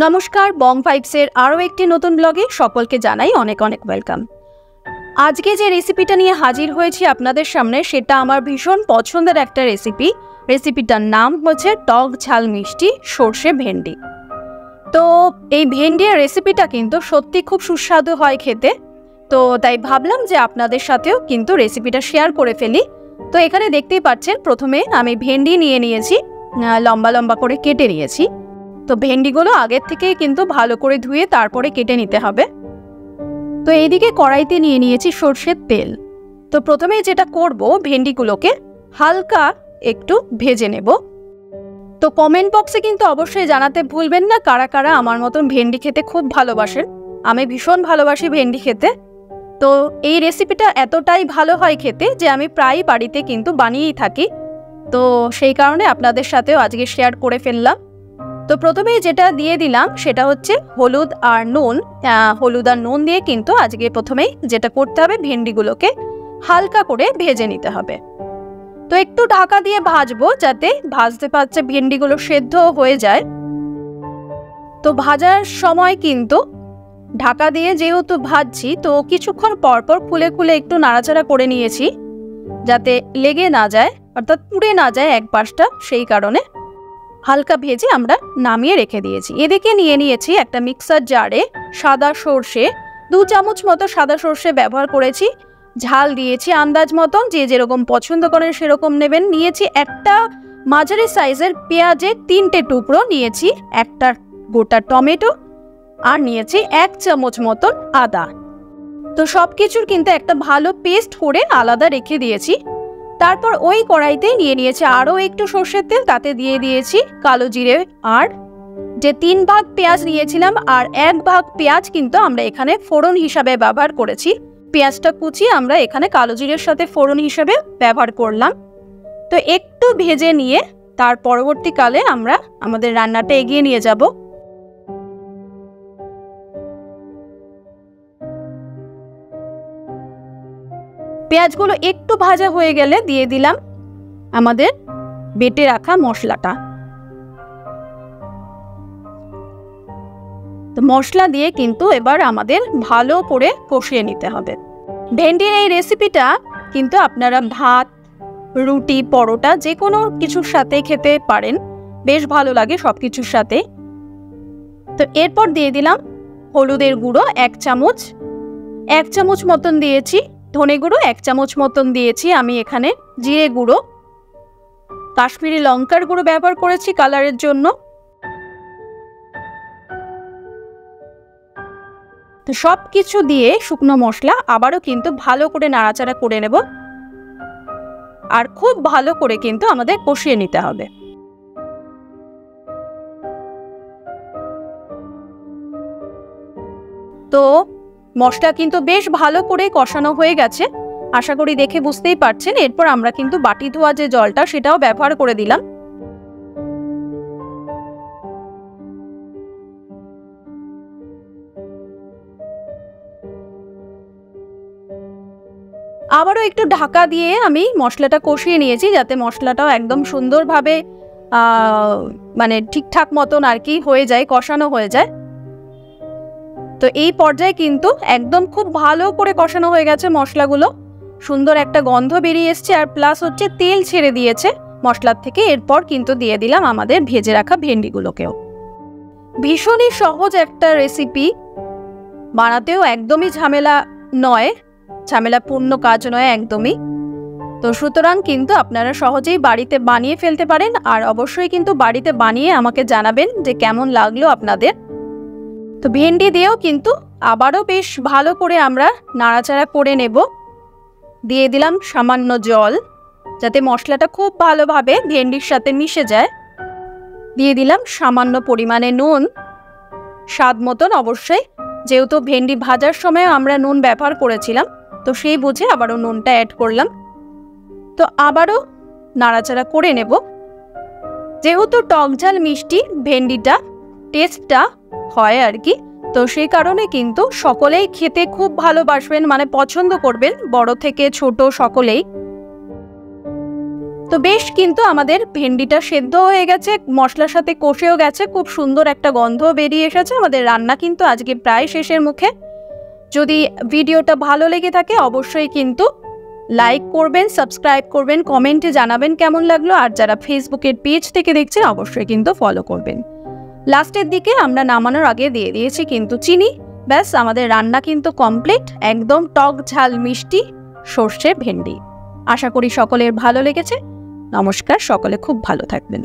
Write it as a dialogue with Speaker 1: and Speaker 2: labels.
Speaker 1: নমস্কার, বং ভাইবসের আরও একটি নতুন ব্লগে সকলকে জানাই অনেক অনেক ওয়েলকাম। আজকে যে রেসিপিটা নিয়ে হাজির হয়েছি আপনাদের সামনে, সেটা আমার ভীষণ পছন্দের একটা রেসিপি। রেসিপিটার নাম হচ্ছে টক ঝাল মিষ্টি সর্ষে ভেন্ডি। তো এই ভেন্ডির রেসিপিটা কিন্তু সত্যি খুব সুস্বাদু হয় খেতে। তো তাই ভাবলাম যে আপনাদের সাথেও কিন্তু রেসিপিটা শেয়ার করে ফেলি। তো এখানে দেখতেই পাচ্ছেন, প্রথমে আমি ভেন্ডি নিয়ে নিয়েছি, লম্বা লম্বা করে কেটে নিয়েছি। তো ভেন্ডিগুলো আগের থেকেই কিন্তু ভালো করে ধুয়ে তারপরে কেটে নিতে হবে। তো এইদিকে কড়াইতে নিয়ে নিয়েছি সর্ষের তেল। তো প্রথমেই যেটা করব, ভেন্ডিগুলোকে হালকা একটু ভেজে নেব। তো কমেন্ট বক্সে কিন্তু অবশ্যই জানাতে ভুলবেন না কারা কারা আমার মতন ভেন্ডি খেতে খুব ভালোবাসেন। আমি ভীষণ ভালোবাসি ভেন্ডি খেতে। তো এই রেসিপিটা এতটাই ভালো হয় খেতে যে আমি প্রায় বাড়িতে কিন্তু বানিয়েই থাকি। তো সেই কারণে আপনাদের সাথেও আজকে শেয়ার করে ফেললাম। তো প্রথমেই যেটা দিয়ে দিলাম সেটা হচ্ছে হলুদ আর নুন। হলুদ আর নুন দিয়ে কিন্তু আজকে প্রথমেই যেটা করতে হবে, ভেন্ডিগুলোকে হালকা করে ভেজে নিতে হবে। তো একটু ঢাকা দিয়ে ভাজবো, যাতে ভাজতে ভাজতে ভেন্ডিগুলো সেদ্ধ হয়ে যায়। তো ভাজার সময় কিন্তু ঢাকা দিয়ে যেহেতু ভাজছি, তো কিছুক্ষণ পরপর খুলে খুলে একটু নাড়াচাড়া করে নিয়েছি, যাতে লেগে না যায়, অর্থাৎ পুড়ে না যায় এক পাশটা। সেই কারণে হালকা ভেজে আমরা নামিয়ে রেখে দিয়েছি। এদিকে নিয়ে নিয়েছি একটা মিক্সার জারে সাদা সর্ষে, 2 চামচ মতো সাদা সর্ষে ব্যবহার করেছি। ঝাল দিয়েছি আন্দাজ মতন, যে যেরকম পছন্দ করেন সেরকম নেবেন। নিয়েছি একটা মাঝারি সাইজের পেঁয়াজের 3টে টুকরো, নিয়েছি একটা গোটা টমেটো, আর নিয়েছি 1 চামচ মতন আদা। তো সব কিছুর কিন্তু একটা ভালো পেস্ট করে আলাদা রেখে দিয়েছি। তারপর ওই কড়াইতে নিয়ে নিয়েছি আরও একটু সর্ষের তেল, তাতে দিয়ে দিয়েছি কালো জিরে, আর যে 3 ভাগ পেঁয়াজ নিয়েছিলাম আর 1 ভাগ পেঁয়াজ কিন্তু আমরা এখানে ফোড়ন হিসাবে ব্যবহার করেছি। পেঁয়াজটা কুচিয়ে আমরা এখানে কালো জিরের সাথে ফোড়ন হিসাবে ব্যবহার করলাম। তো একটু ভেজে নিয়ে তার পরবর্তীকালে আমরা আমাদের রান্নাটা এগিয়ে নিয়ে যাব। পেঁয়াজগুলো একটু ভাজা হয়ে গেলে দিয়ে দিলাম আমাদের বেটে রাখা মশলাটা। তো মশলা দিয়ে কিন্তু এবার আমাদের ভালো করে কষিয়ে নিতে হবে। ভেন্ডির এই রেসিপিটা কিন্তু আপনারা ভাত, রুটি, পরোটা যে কোনো কিছুর সাথে খেতে পারেন, বেশ ভালো লাগে সব কিছুর সাথে। তো এরপর দিয়ে দিলাম হলুদের গুঁড়ো 1 চামচ, 1 চামচ মতন দিয়েছি ধনে গুঁড়ো, 1 চামচ মতন দিয়েছি আমি এখানে জিরে গুঁড়ো, কাশ্মীরি লঙ্কার গুঁড়ো ব্যবহার করেছি কালারের জন্য। তো সব কিছু দিয়ে শুকনো মশলা আবারও কিন্তু ভালো করে নাড়াচাড়া করে নেব, আর খুব ভালো করে কিন্তু আমাদের কষিয়ে নিতে হবে। তো মশলা কিন্তু বেশ ভালো করে কষানো হয়ে গেছে, আশা করি দেখে বুঝতেই পারছেন। এরপর আমরা কিন্তু বাটি ধোয়া যে জলটা, সেটাও ব্যবহার করে দিলাম। আবারও একটু ঢাকা দিয়ে আমি মশলাটা কষিয়ে নিয়েছি, যাতে মশলাটাও একদম সুন্দরভাবে মানে ঠিকঠাক মতন আর কি হয়ে যায়, কষানো হয়ে যায়। তো এই পর্যায়ে কিন্তু একদম খুব ভালো করে কষানো হয়ে গেছে মশলাগুলো, সুন্দর একটা গন্ধ বেরিয়ে এসছে, আর প্লাস হচ্ছে তেল ছেড়ে দিয়েছে মশলার থেকে। এরপর কিন্তু দিয়ে দিলাম আমাদের ভেজে রাখা ভেন্ডিগুলোকেও। ভীষণই সহজ একটা রেসিপি, বানাতেও একদমই ঝামেলাপূর্ণ কাজ নয় একদমই। তো সুতরাং কিন্তু আপনারা সহজেই বাড়িতে বানিয়ে ফেলতে পারেন, আর অবশ্যই কিন্তু বাড়িতে বানিয়ে আমাকে জানাবেন যে কেমন লাগলো আপনাদের। তো ভেন্ডি দিয়েও কিন্তু আবারও বেশ ভালো করে আমরা নাড়াচাড়া করে নেব। দিয়ে দিলাম সামান্য জল, যাতে মশলাটা খুব ভালোভাবে ভেন্ডির সাথে মিশে যায়। দিয়ে দিলাম সামান্য পরিমাণে নুন, স্বাদ মতন অবশ্যই, যেহেতু ভেন্ডি ভাজার সময় আমরা নুন ব্যবহার করেছিলাম, তো সেই বুঝে আবারও নুনটা অ্যাড করলাম। তো আবারও নাড়াচাড়া করে নেব। যেহেতু টক ঝাল মিষ্টি ভেন্ডিটা টেস্টটা হয় আর কি, তো সেই কারণে কিন্তু সকলেই খেতে খুব ভালোবাসবেন, মানে পছন্দ করবেন, বড় থেকে ছোট সকলেই। তো তো বেশ কিন্তু আমাদের ভেন্ডিটা সেদ্ধ হয়ে গেছে, মশলার সাথে কষেও গেছে, খুব সুন্দর একটা গন্ধ বেরিয়ে এসেছে। আমাদের রান্না কিন্তু আজকে প্রায় শেষের মুখে। যদি ভিডিওটা ভালো লেগে থাকে অবশ্যই কিন্তু লাইক করবেন, সাবস্ক্রাইব করবেন, কমেন্টে জানাবেন কেমন লাগলো। আর যারা ফেসবুকের পেজ থেকে দেখছেন অবশ্যই কিন্তু ফলো করবেন। লাস্টের দিকে আমরা নামানোর আগে দিয়ে দিয়েছি কিন্তু চিনি। ব্যাস আমাদের রান্না কিন্তু কমপ্লিট, একদম টক ঝাল মিষ্টি সর্ষে ভেন্ডি। আশা করি সকলের ভালো লেগেছে। নমস্কার, সকলে খুব ভালো থাকবেন।